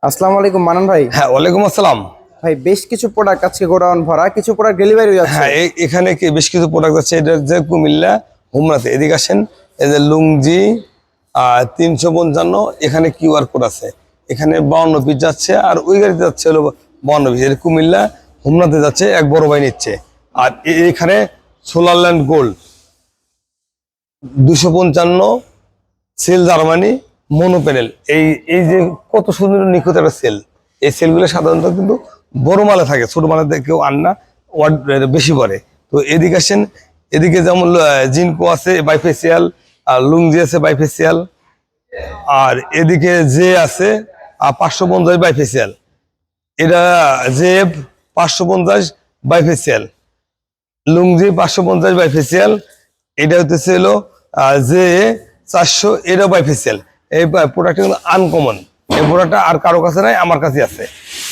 আসসালামু আলাইকুম মানান ভাই। হ্যাঁ, ওয়ালাইকুম আসসালাম। ভাই বেশ কিছু প্রোডাক্ট আছে গোডাউন ভরা, কিছু প্রোডাক্ট ডেলিভারি যাচ্ছে। হ্যাঁ, এখানে কি বেশ কিছু প্রোডাক্ট আছে। এটা যে কুমিল্লা হোমনাতে, এদিকে আসেন। এই যে লুঙ্গি 355, এখানে কিউআর কোড আছে। এখানে 52 পিস যাচ্ছে, আর ওই গাড়িতে যাচ্ছে হলো 52 পিস। এটা কুমিল্লা হোমনাতে যাচ্ছে, এক বড় ভাই নিচ্ছে। আর এখানে Solarland gold 255 cell Germany mono panel. এই এই যে কত সুন্দর নিখুঁত একটা সেল। এই সেলগুলো সাধারণত কিন্তু বড় মালে থাকে, ছোট মালে কেউ আন না, ওয়াট বেশি পড়ে। তো এদিকে আসেন, এদিকে যেমন জিনকো আছে বাইফেসিয়াল, আর লুঙ্গি আছে বাইফেসিয়াল, আর এদিকে যে আছে 550 বাইফেসিয়াল। এটা যে 550 বাইফেসিয়াল, লুঙ্গি 550 বাইফেসিয়াল। এটা হচ্ছে হলো যে 400, এটাও বাইফেসিয়াল। এই প্রোডাক্টটা কিন্তু আনকমন। এই প্রোডাক্টটা আর কারো কাছে নাই, আমার কাছে আছে।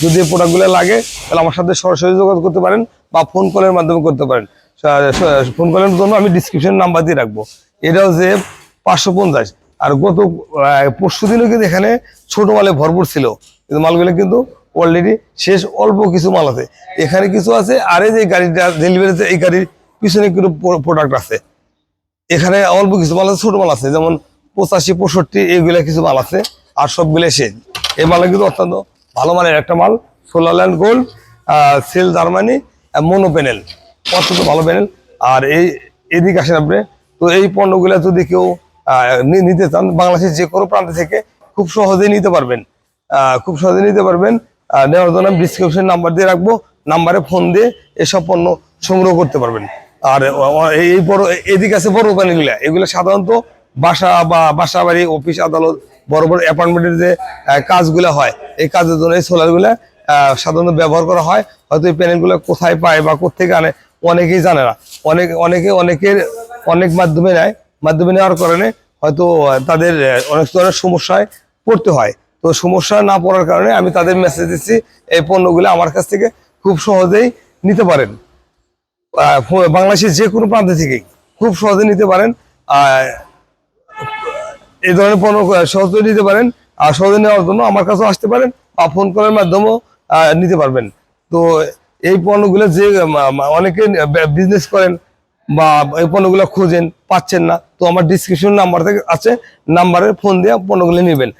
যদি এই প্রোডাক্টগুলো লাগে তাহলে আমার সাথে সরাসরি যোগাযোগ করতে পারেন, বা ফোন কলের মাধ্যমে করতে পারেন। ফোন কলের জন্য আমি ডিসক্রিপশন নাম্বার দিয়ে রাখবো। এটাও যে 550। আর গত পরশু দিনও কিন্তু এখানে ছোট মালে ভরপুর ছিল, কিন্তু মালগুলো কিন্তু অলরেডি শেষ। অল্প কিছু মাল আছে এখানে, কিছু আছে। আর এই যে গাড়িটা ডেলিভারিতে, এই গাড়ির পিছনে কিন্তু প্রোডাক্ট আছে। এখানে অল্প কিছু মাল আছে, ছোট মাল আছে, যেমন 85, 65, এইগুলা কিছু মাল আছে। আর সবগুলো শেষ। এই মাল কিন্তু অত্যন্ত ভালো মানের একটা মাল। Solarland gold cell Germany mono panel, অত্যন্ত ভালো প্যানেল। আর এদিকে আসেন আপনি। তো এই পণ্যগুলো যদি কেউ নিতে চান, বাংলাদেশের যে কোনো প্রান্ত থেকে খুব সহজেই নিতে পারবেন। খুব সহজে নিতে পারবেন। নেওয়ার জন্য আমি ডিসক্রিপশন নাম্বার দিয়ে রাখবো। নাম্বারে ফোন দিয়ে এসব পণ্য সংগ্রহ করতে পারবেন। আর এই বড় এদিকে আছে বড় প্যানেলগুলা, এগুলো সাধারণত বাসা বাড়ি, অফিস আদালত, বড় বড় অ্যাপার্টমেন্টের যে কাজগুলো হয়, এই কাজের জন্য এই সোলারগুলা সাধারণত ব্যবহার করা হয়। হয়তো এই প্যানেলগুলো কোথায় পায় বা কোথেকে আনে অনেকেই জানে না। অনেক মাধ্যমে নেয়। মাধ্যমে নেওয়ার কারণে হয়তো তাদের অনেক ধরনের সমস্যায় পড়তে হয়। তো সমস্যা না পড়ার কারণে আমি তাদের মেসেজ দিচ্ছি, এই পণ্যগুলো আমার কাছ থেকে খুব সহজেই নিতে পারেন। বাংলাদেশের যে কোনো প্রান্ত থেকেই খুব সহজে নিতে পারেন। এই ধরনের পণ্য সহজে নিতে পারেন। আর সহজে নেওয়ার জন্য আমার কাছেও আসতে পারেন, বা ফোন কলের মাধ্যমেও নিতে পারবেন। তো এই পণ্যগুলো যে অনেকে বিজনেস করেন বা এই পণ্যগুলো খোঁজেন, পাচ্ছেন না, তো আমার ডিসক্রিপশন নাম্বার থেকে আছে, নাম্বারে ফোন দিয়ে পণ্যগুলো নেবেন।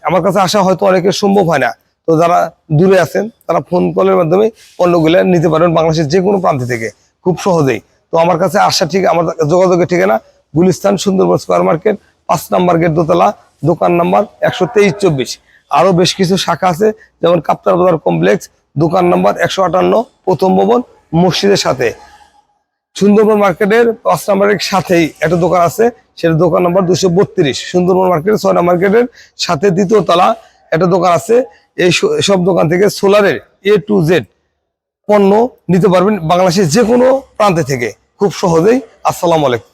আমার কাছে আসা হয়তো অনেকের সম্ভব হয় না। তো যারা দূরে আছেন তারা ফোন কলের মাধ্যমে পণ্যগুলো নিতে পারবেন, বাংলাদেশের যে কোনো প্রান্ত থেকে খুব সহজেই। তো আমার কাছে আসা, ঠিক আমার যোগাযোগের ঠিকানা গুলিস্তান সুন্দরবন স্কয়ার মার্কেট, 5 নম্বর গেট, দোতলা, দোকান নাম্বার 123-24। আরো বেশ কিছু শাখা আছে, যেমন কাপ্তার বাজার কমপ্লেক্স, দোকান নাম্বার 158, প্রথম ভবন, মসজিদের সাথে। সুন্দরবন মার্কেটের 5 নম্বরের সাথেই একটা দোকান আছে, সেটা দোকান নাম্বার 232। সুন্দরবন মার্কেটের 6 নম্বর মার্কেটের সাথে দ্বিতীয় তলা একটা দোকান আছে। এই সব দোকান থেকে সোলারের A to Z পণ্য নিতে পারবেন, বাংলাদেশের যে কোনো প্রান্তে থেকে খুব সহজেই। আসসালামু আলাইকুম।